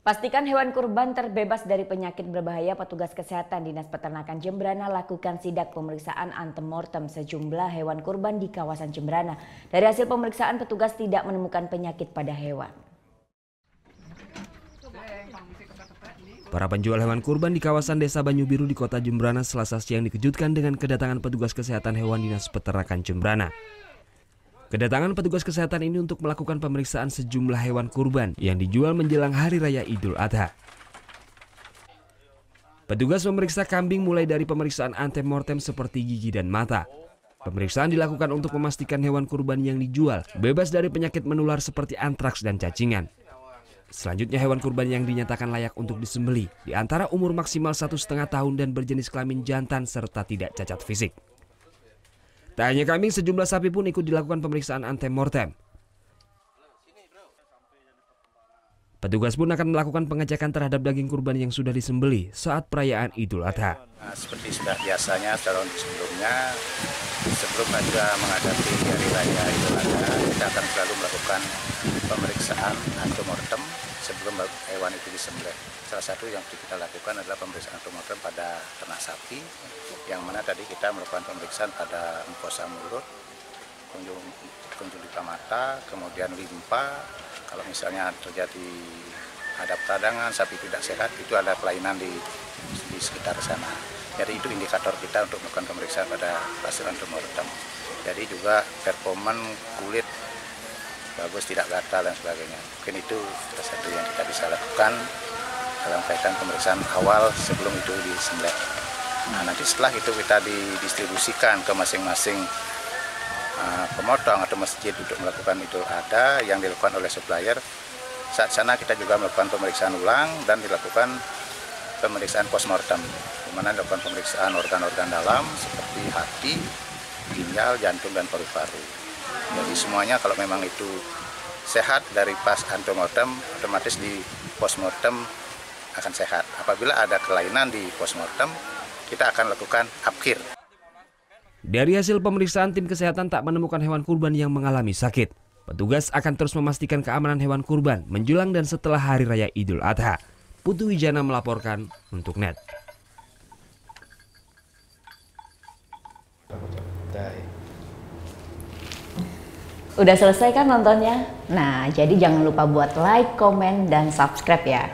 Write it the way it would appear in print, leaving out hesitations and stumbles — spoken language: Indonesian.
Pastikan hewan kurban terbebas dari penyakit berbahaya. Petugas kesehatan Dinas Peternakan Jembrana lakukan sidak pemeriksaan antemortem sejumlah hewan kurban di kawasan Jembrana. Dari hasil pemeriksaan, petugas tidak menemukan penyakit pada hewan. Para penjual hewan kurban di kawasan Desa Banyubiru di Kota Jembrana Selasa siang dikejutkan dengan kedatangan petugas kesehatan hewan Dinas Peternakan Jembrana. Kedatangan petugas kesehatan ini untuk melakukan pemeriksaan sejumlah hewan kurban yang dijual menjelang Hari Raya Idul Adha. Petugas memeriksa kambing mulai dari pemeriksaan antemortem seperti gigi dan mata. Pemeriksaan dilakukan untuk memastikan hewan kurban yang dijual bebas dari penyakit menular seperti antraks dan cacingan. Selanjutnya hewan kurban yang dinyatakan layak untuk disembelih di antara umur maksimal 1,5 tahun dan berjenis kelamin jantan serta tidak cacat fisik. Tak hanya kambing, sejumlah sapi pun ikut dilakukan pemeriksaan antemortem. Petugas pun akan melakukan pengecekan terhadap daging kurban yang sudah disembelih saat perayaan Idul Adha. Seperti sudah biasanya tahun sebelumnya, sebelum juga menghadapi Hari Raya Idul Adha, kita akan selalu melakukan pemeriksaan antemortem sebelum hewan itu disembelih. Salah satu yang kita lakukan adalah pemeriksaan antemortem pada ternak sapi, yang mana tadi kita melakukan pemeriksaan pada mukosa mulut, konjungtiva mata, kemudian limpa. Kalau misalnya terjadi ada peradangan, sapi tidak sehat, itu ada kelainan di sekitar sana. Jadi itu indikator kita untuk melakukan pemeriksaan pada hasil antemortem. Jadi juga performan kulit bagus, tidak gatal dan sebagainya. Mungkin itu salah satu yang kita bisa lakukan dalam kaitan pemeriksaan awal sebelum itu disembelih. Nah, nanti setelah itu kita didistribusikan ke masing-masing pemotong atau masjid untuk melakukan Idul Adha yang dilakukan oleh supplier. Saat sana kita juga melakukan pemeriksaan ulang dan dilakukan pemeriksaan postmortem, di mana dilakukan pemeriksaan organ-organ dalam seperti hati, ginjal, jantung, dan paru-paru. Jadi semuanya kalau memang itu sehat dari pas antemortem, otomatis di postmortem akan sehat. Apabila ada kelainan di postmortem, kita akan lakukan upkir. Dari hasil pemeriksaan, tim kesehatan tak menemukan hewan kurban yang mengalami sakit. Petugas akan terus memastikan keamanan hewan kurban menjelang dan setelah Hari Raya Idul Adha. Putu Wijana melaporkan untuk NET. Udah selesai kan nontonnya? Nah, jadi jangan lupa buat like, komen, dan subscribe ya.